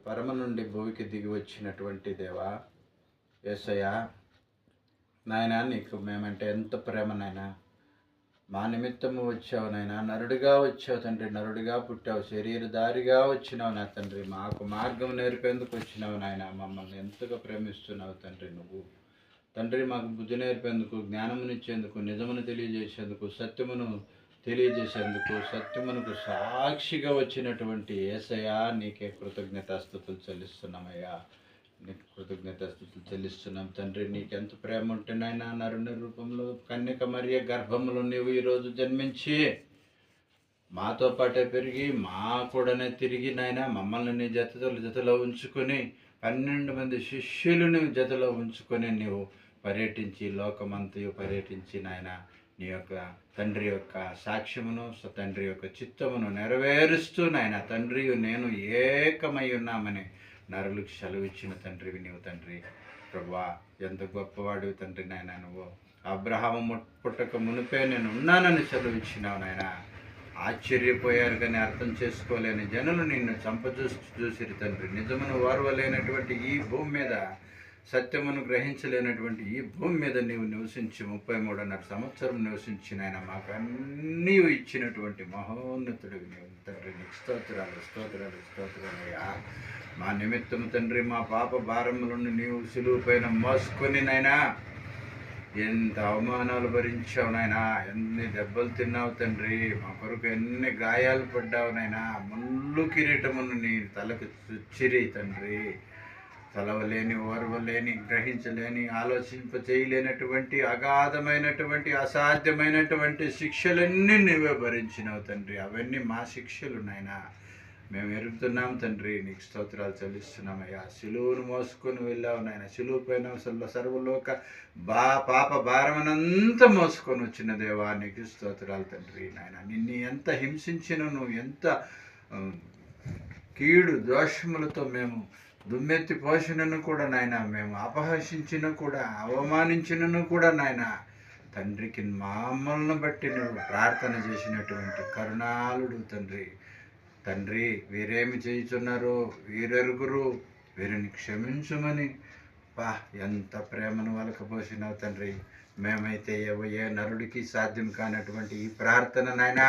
పరమ నుండి భూమికి దిగి వచ్చినటువంటి దేవా యేసయ్యా, నాయనా నీకు మేమంటే ఎంత ప్రేమ నాయనా. మా నిమిత్తము వచ్చావు నాయనా, నరుడిగా వచ్చావు తండ్రి, నరుడిగా పుట్టావు, శరీరధారిగా వచ్చినావు నా తండ్రి. మాకు మార్గం నేర్పేందుకు వచ్చినావు నాయన. మమ్మల్ని ఎంతగా ప్రేమిస్తున్నావు తండ్రి. నువ్వు తండ్రి మాకు బుద్ధి నేర్పేందుకు, జ్ఞానమునిచ్చేందుకు, నిజమును తెలియజేసేందుకు, సత్యమును తెలియజేసేందుకు, సత్యమునకు సాక్షిగా వచ్చినటువంటి యేసయ్యా నీకే కృతజ్ఞతాస్తుతులు చెల్లిస్తున్నామయ్యా. నీకు కృతజ్ఞతాస్తుతులు చెల్లిస్తున్నాం తండ్రి. నీకెంత ప్రేమ ఉంటేనైనా నరుని రూపంలో కన్యక మరియ గర్భంలో నీవు ఈరోజు జన్మించి మాతో పాటే పెరిగి మా కూడానే తిరిగి నాయన మమ్మల్ని నీ జతలో ఉంచుకొని 12 మంది శిష్యులను జతలో ఉంచుకొని నీవు పర్యటించి లోకమంతయు పర్యటించి నాయన నీ యొక్క తండ్రి యొక్క సాక్ష్యమును, తండ్రి యొక్క చిత్తమును నెరవేరుస్తూ నాయన తండ్రి నేను ఏకమై ఉన్నామని నరులకు సెలవిచ్చిన తండ్రివి నీవు తండ్రి. ప్రభువా, ఎంత గొప్పవాడివి తండ్రి నాయన. నువ్వు అబ్రహాము పుట్టక మునిపే నేను ఉన్నానని సెలవిచ్చినావు నాయన. ఆశ్చర్యపోయారు కానీ అర్థం చేసుకోలేని జనులు నిన్ను చూసిరి తండ్రి. నిజమును వారవలేనటువంటి ఈ భూమి మీద, సత్యమును గ్రహించలేనటువంటి ఈ భూమి మీద నీవు నివసించి 33.5 సంవత్సరం నివసించిన ఆయన మాకు అన్నీ ఇచ్చినటువంటి మహోన్నతుడివి నీవు తండ్రి. నీకు స్తోత్రాలు స్తోత్రాలు స్తోత్రాలయ్యా. మా నిమిత్తము తండ్రి మా పాప భారములను నీవు సిలువ పైన మోసుకొని నాయనా ఎంత అవమానాలు భరించావు నాయనా, ఎన్ని దెబ్బలు తిన్నావు తండ్రి. మా కొరకు ఎన్ని గాయాలు పడ్డావు నాయనా. ముళ్ళు కిరీటమును నీ తలకు చుచ్చిరి తండ్రి. చలవలేని, ఓర్వలేని, గ్రహించలేని, ఆలోచింప చేయలేనటువంటి అగాధమైనటువంటి అసాధ్యమైనటువంటి శిక్షలన్నీ నీవే భరించినావు తండ్రి. అవన్నీ మా శిక్షలు నాయనా. మేము ఎరుగుతున్నాం తండ్రి. నీకు స్తోత్రాలు చెల్లిస్తున్నామయ్యా. సిలువును మోసుకొని వెళ్ళావు నాయన. సిలువు పైన సర్వలోక పాప భారమనంతా మోసుకొని వచ్చిన దేవా నీకు స్తోత్రాలు తండ్రి నాయన. నిన్ను ఎంత హింసించినను, నువ్వు ఎంత కీడు దోషములతో మేము దుమ్మెత్తి పోషణను కూడా నాయన, మేము అపహసించిన కూడా, అవమానించినను కూడా నాయన తండ్రికి మమ్మల్ని బట్టి నువ్వు ప్రార్థన చేసినటువంటి కరుణాళుడు తండ్రి. తండ్రి, వీరేమి చేయుచున్నారో వీరెరుగురు, వీరిని క్షమించుమని ఎంత ప్రేమను వలకపోసినావు తండ్రి. మేమైతే ఏ నరుడికి సాధ్యం కానటువంటి ఈ ప్రార్థన నాయనా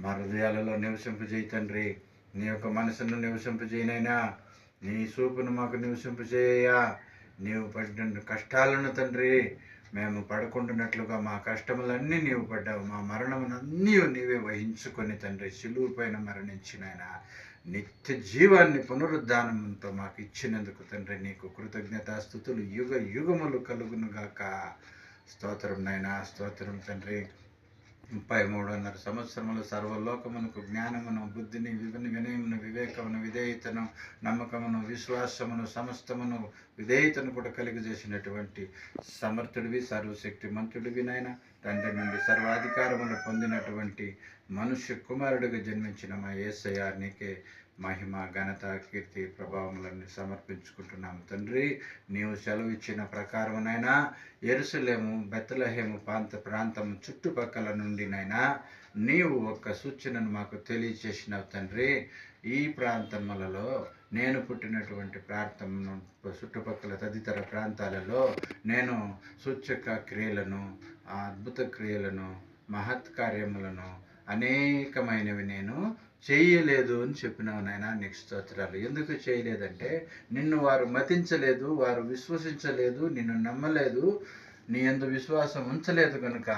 మా హృదయాలలో నివసింపజేయి తండ్రి. నీ యొక్క మనసును నివసింపజేయనైనా, నీ చూపును మాకు నివసింపజేయ. నీవు పడిన కష్టాలను తండ్రి మేము పడుకుంటున్నట్లుగా మా కష్టములన్నీ నీవు పడ్డావు. మా మరణములన్నీ నీవే వహించుకొని తండ్రి సిలువ పైన మరణించిన ఆయన నిత్య జీవాన్ని పునరుద్ధానంతో మాకు ఇచ్చినందుకు తండ్రి నీకు కృతజ్ఞతాస్తుతులు యుగ యుగములు కలుగునుగాక. స్తోత్రం నాయనా, స్తోత్రం తండ్రి. 33.5 సంవత్సరములు సర్వలోకమునకు జ్ఞానమును, బుద్ధిని, వినయమును, వివేకమును, విధేయతను, నమ్మకమును, విశ్వాసమును, సమస్తమును విధేయతను కూడా కలిగజేసినటువంటి సమర్థుడివి, సర్వశక్తి మంతుడివి నాయన. తండ్రి నుండి సర్వాధికారమును పొందినటువంటి మనుష్య కుమారుడిగా జన్మించిన మా యేసయ్య నీకే మహిమ, ఘనత, కీర్తి, ప్రభావములన్నీ సమర్పించుకుంటున్నాము తండ్రి. నీవు సెలవిచ్చిన ప్రకారమునైనా యెరూషలేము, బెత్లెహేము ప్రాంతము చుట్టుపక్కల నుండి నైనా నీవు ఒక సూచనను మాకు తెలియచేసినావు తండ్రి. ఈ ప్రాంతములలో నేను పుట్టినటువంటి ప్రాంతమును చుట్టుపక్కల తదితర ప్రాంతాలలో నేను సూచక క్రియలను, అద్భుత క్రియలను, మహత్కార్యములను అనేకమైనవి నేను చేయలేదు అని చెప్పినావు నాయన. నీకు స్తోత్రాలు. ఎందుకు చేయలేదంటే నిన్ను వారు మతించలేదు, వారు విశ్వసించలేదు, నిన్ను నమ్మలేదు, నీ యందు విశ్వాసం ఉంచలేదు కనుక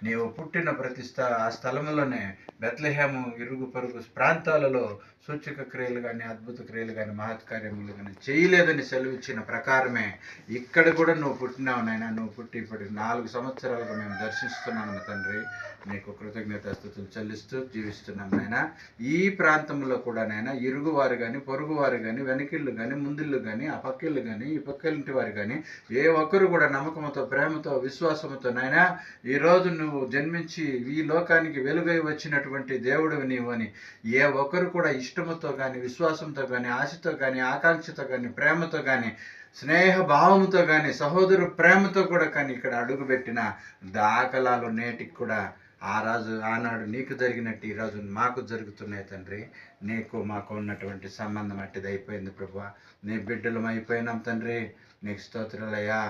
నీవు పుట్టిన ప్రతి ఆ స్థలంలోనే బెత్లెహేము ఇరుగు పొరుగు ప్రాంతాలలో సూచక క్రియలు కానీ, అద్భుత క్రియలు కానీ, మహత్కార్యములు కానీ చేయలేదని సెలవిచ్చిన ప్రకారమే ఇక్కడ కూడా నువ్వు పుట్టినావు నాయన. నువ్వు పుట్టి ఇప్పటికి 4 సంవత్సరాలుగా మేము దర్శిస్తున్నాము తండ్రి. నీకు కృతజ్ఞతాస్తుతులు చెల్లిస్తూ జీవిస్తున్నాం నాయన. ఈ ప్రాంతంలో కూడా నాయన ఇరుగువారు కానీ, పొరుగువారు కానీ, వెనకిళ్ళు కానీ, ముందిళ్ళు కానీ, ఆ పక్కిళ్ళు కానీ, ఈ పక్కింటి వారు కానీ ఏ ఒక్కరు కూడా నమ్మకంతో, ప్రేమతో, విశ్వాసంతో నాయన ఈరోజు నువ్వు జన్మించి ఈ లోకానికి వెలుగై వచ్చినటువంటి దేవుడివి నీవు అని ఏ ఒక్కరు కూడా ఇష్టముతో కానీ, విశ్వాసంతో కానీ, ఆశతో కానీ, ఆకాంక్షతో కానీ, ప్రేమతో కానీ, స్నేహ భావముతో కానీ, సహోదరు ప్రేమతో కూడా కానీ ఇక్కడ అడుగుపెట్టిన దాఖలాలు నేటికి కూడా ఆనాడు నీకు జరిగినట్టు ఈరోజు మాకు జరుగుతున్నాయి తండ్రి. నీకు మాకు ఉన్నటువంటి సంబంధం అట్టిది అయిపోయింది ప్రభువా. నీ బిడ్డలం అయిపోయినాం తండ్రి. నీకు స్తోత్రాలయ్యా.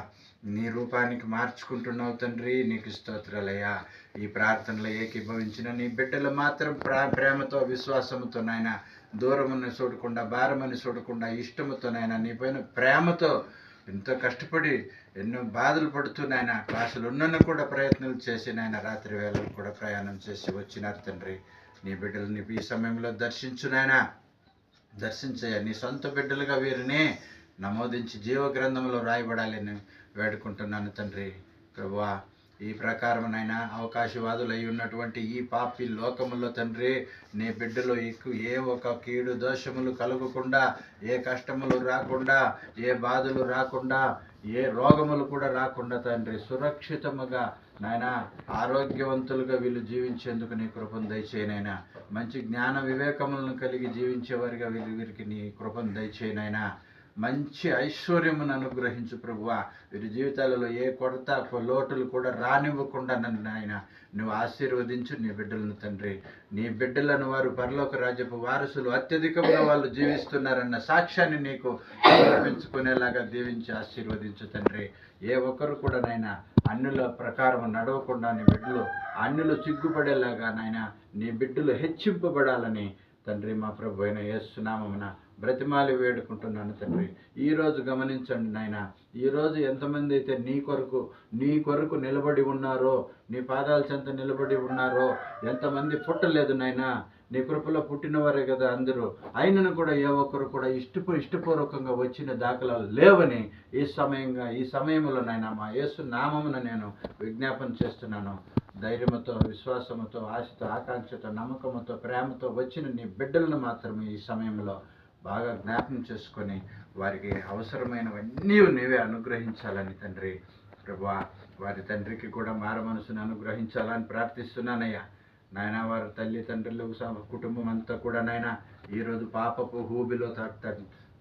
నీ రూపానికి మార్చుకుంటున్నావు తండ్రి. నీకు స్తోత్రాలయ్యా. ఈ ప్రార్థనలో ఏకీభవించిన నీ బిడ్డలు మాత్రం ప్రేమతో విశ్వాసముతో నాయన, దూరమని చూడకుండా భారమని చూడకుండా ఇష్టముతో నాయన, నీ పైన ప్రేమతో ఎంతో కష్టపడి ఎన్నో బాధలు పడుతూ నాయన, క్లాసులు ఉన్నను కూడా ప్రయత్నాలు చేసి నాయన, రాత్రి వేళలు కూడా ప్రయాణం చేసి వచ్చినారు తండ్రి. నీ బిడ్డలని ఈ సమయంలో దర్శించు నాయన, దర్శించయ్యా. నీ సొంత బిడ్డలుగా వీరిని నమోదించి జీవ గ్రంథంలో రాయబడాలని వేడుకుంటున్నాను తండ్రి. ప్రభువా, ఈ ప్రకారమునైనా అవకాశవాదులు అయి ఉన్నటువంటి ఈ పాపి లోకములో తండ్రి, నీ బిడ్డలు ఏ ఒక కీడు దోషములు కలగకుండా, ఏ కష్టములు రాకుండా, ఏ బాధలు రాకుండా, ఏ రోగములు కూడా రాకుండా తండ్రి, సురక్షితముగా నాయన ఆరోగ్యవంతులుగా వీళ్ళు జీవించేందుకు నీ కృపను దయచేయనైనా. మంచి జ్ఞాన వివేకములను కలిగి జీవించేవారిగా వీరికి నీ కృపను దయచేయనైనా. మంచి ఐశ్వర్యమును అనుగ్రహించు ప్రభువా. వీరి జీవితాలలో ఏ కొరత లోటులు కూడా రానివ్వకుండా నన్ను ఆయన నువ్వు ఆశీర్వదించు నీ బిడ్డలను తండ్రి. నీ బిడ్డలను వారు పరలోక రాజ్యపు వారసులు అత్యధికంగా వాళ్ళు జీవిస్తున్నారన్న సాక్ష్యాన్ని నీకు సమర్పించుకునేలాగా దీవించి ఆశీర్వదించు తండ్రి. ఏ ఒక్కరు కూడా నాయన అన్యుల ప్రకారం నడవకుండా నీ బిడ్డలు అన్యులు సిగ్గుపడేలాగా నాయన నీ బిడ్డలు హెచ్చింపబడాలని తండ్రి మా ప్రభు అయిన యేసు నామమున బ్రతిమాలి వేడుకుంటున్నాను తండ్రి. ఈరోజు గమనించండి నాయన, ఈరోజు ఎంతమంది అయితే నీ కొరకు నిలబడి ఉన్నారో, నీ పాదాల చెంత నిలబడి ఉన్నారో, ఎంతమంది పుట్టలేదు నాయన, నీ కృపలో పుట్టినవారే కదా అందరూ. అయినను కూడా ఏ ఒక్కరు కూడా ఇష్టపూర్వకంగా వచ్చిన దాఖలాలు లేవని ఈ సమయంలో నాయన మా యేసు నామమున నేను విజ్ఞాపన చేస్తున్నాను. ధైర్యముతో, విశ్వాసముతో, ఆశతో, ఆకాంక్షతో, నమ్మకముతో, ప్రేమతో వచ్చిన నీ బిడ్డలను మాత్రమే ఈ సమయంలో బాగా జ్ఞాపకం చేసుకొని వారికి అవసరమైనవన్నీ నీవే అనుగ్రహించాలని తండ్రి. ప్రభువా, వారి తండ్రికి కూడా మార మనసును అనుగ్రహించాలని ప్రార్థిస్తున్నానయ్యా. నాయన వారి తల్లిదండ్రులు కుటుంబం అంతా కూడా నాయన ఈరోజు పాపపు హూబిలో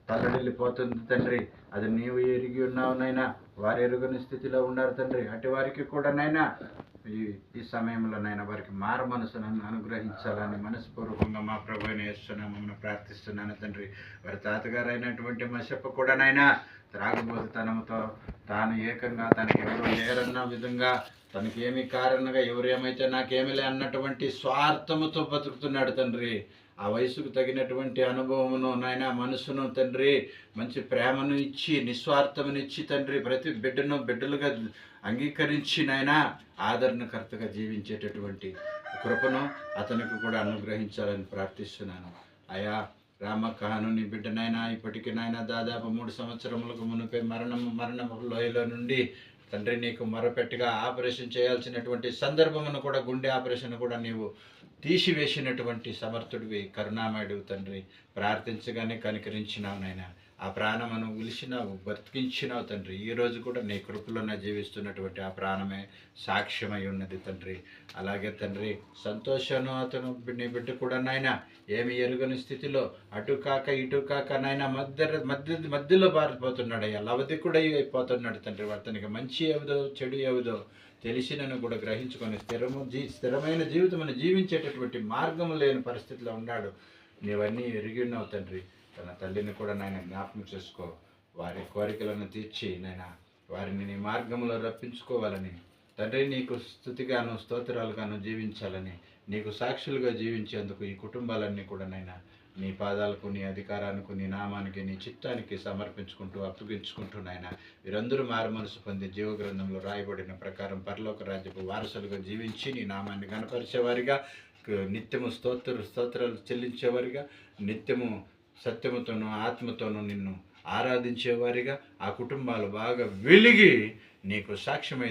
తల్లడిల్లిపోతుంది తండ్రి. అది నీవు ఎరిగి ఉన్నావు నాయన. వారు ఎరుగని స్థితిలో ఉన్నారు తండ్రి. అటు వారికి కూడా నాయన ఈ సమయంలో నాయన వారికి మార మనసును అనుగ్రహించాలని మనస్పూర్వకంగా మా ప్రభు అయిన యేసు నామమున ప్రార్థిస్తున్నాను తండ్రి. వారి తాతగారు అయినటువంటి మషప్ప కూడా నాయన త్రాగుబోతుతనంతో తాను ఏకంగా తనకి ఎవరు లేరన్న విధంగా, తనకి ఏమి కారణంగా ఎవరేమైతే నాకేమిలే అన్నటువంటి స్వార్థముతో బతుకుతున్నాడు తండ్రి. ఆ వయసుకు తగినటువంటి అనుభవమును నాయన, మనసును తండ్రి, మంచి ప్రేమను ఇచ్చి నిస్వార్థమునిచ్చి తండ్రి, ప్రతి బిడ్డలుగా అంగీకరించి నాయన ఆదరణకర్తగా జీవించేటటువంటి కృపను అతనికి కూడా అనుగ్రహించాలని ప్రార్థిస్తున్నాను. అయా రామకాను నీ బిడ్డనైనా ఇప్పటికీ నాయన దాదాపు 3 సంవత్సరములకు మునిపే మరణము లోయలో నుండి తండ్రి నీకు మొరపెట్టుగా ఆపరేషన్ చేయాల్సినటువంటి సందర్భమును కూడా, గుండె ఆపరేషన్ కూడా నీవు తీసివేసినటువంటి సమర్థుడివి, కరుణామయుడు తండ్రి. ప్రార్థించగానే కనికరించినావు నాయన. ఆ ప్రాణమును ఉలిసినావు, బ్రతికించినావు తండ్రి. ఈరోజు కూడా నీ కృపలో జీవిస్తున్నటువంటి ఆ ప్రాణమే సాక్ష్యమై ఉన్నది తండ్రి. అలాగే తండ్రి సంతోషను అతను నీ బిడ్డ కూడా నాయన ఏమి ఎరుగని స్థితిలో అటు కాక ఇటు కాక నాయన మధ్యలో పారిపోతున్నాడు అయ్యా. లవదికుడై అయిపోతున్నాడు తండ్రి. అతనికి మంచి ఏవుదో చెడు ఏవుదో తెలిసినను కూడా గ్రహించుకొని స్థిరమైన జీవితమును జీవించేటటువంటి మార్గం లేని పరిస్థితిలో ఉన్నాడు. నీవన్నీ ఎరిగి ఉన్నావు తండ్రి. తన తల్లిని కూడా నాయన జ్ఞాపకం చేసుకో. వారి కోరికలను తీర్చి నాయన వారిని నీ మార్గంలో రప్పించుకోవాలని తండ్రి, నీకు స్తుతిగాను స్తోత్రాలుగాను జీవించాలని, నీకు సాక్షులుగా జీవించేందుకు ఈ కుటుంబాలన్నీ కూడా నాయన నీ పాదాలకు, నీ అధికారానికి, నీ నామానికి, నీ చిత్తానికి సమర్పించుకుంటూ అప్పగించుకుంటూ నాయన వీరందరూ మారు మనసు పొంది జీవగ్రంథంలో రాయబడిన ప్రకారం పరలోక రాజ్యపు వారసులుగా జీవించి నీ నామాన్ని కనపరిచేవారిగా, నిత్యము స్తోత్రాలు చెల్లించేవారిగా, నిత్యము సత్యముతోనూ ఆత్మతోనూ నిన్ను ఆరాధించేవారిగా ఆ కుటుంబాలు బాగా వెలిగి నీకు సాక్ష్యమై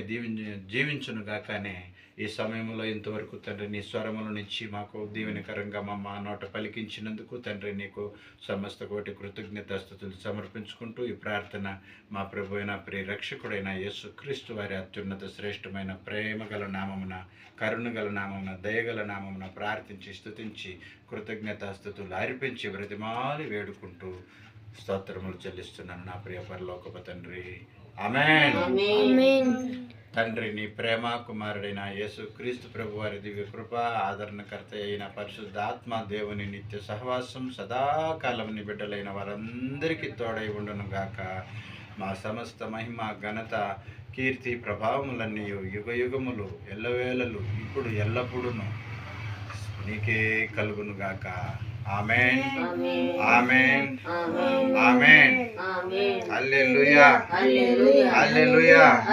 జీవించునుగాకనే ఈ సమయంలో ఇంతవరకు తండ్రి నీ స్వరముల నుంచి మాకు దీవెనకరంగా మా నోట పలికించినందుకు తండ్రి నీకు సమస్త కోటి కృతజ్ఞతాస్తుతులు సమర్పించుకుంటూ ఈ ప్రార్థన మా ప్రభు అయిన ప్రియ రక్షకుడైన యేసుక్రీస్తు వారి అత్యున్నత శ్రేష్టమైన ప్రేమగల నామమున, కరుణగల నామమున, దయగల నామమున ప్రార్థించి స్తుతించి కృతజ్ఞతాస్తుతులు అర్పించి బ్రతిమాలి వేడుకుంటూ స్తోత్రములు చెల్లిస్తున్నాను నా ప్రియ పరలోకపు తండ్రి. ఆమేన్. ఆమేన్. తండ్రి నీ ప్రేమ కుమారుడైన యేసు క్రీస్తు ప్రభు వారి దివ్య కృప ఆదరణకర్త అయిన పరిశుద్ధ ఆత్మ దేవుని నిత్య సహవాసం సదాకాలం నీ బిడ్డలైన వారందరికీ తోడై ఉండును గాక. మా సమస్త మహిమ ఘనత కీర్తి ప్రభావములన్నీ యుగ యుగములు ఎల్లవేళలు ఇప్పుడు ఎల్లప్పుడూను నీకే కలుగును గాక. ఆమేన్. ఆమేన్. ఆమేన్. హల్లెలూయా. హల్లెలూయా. హల్లెలూయా.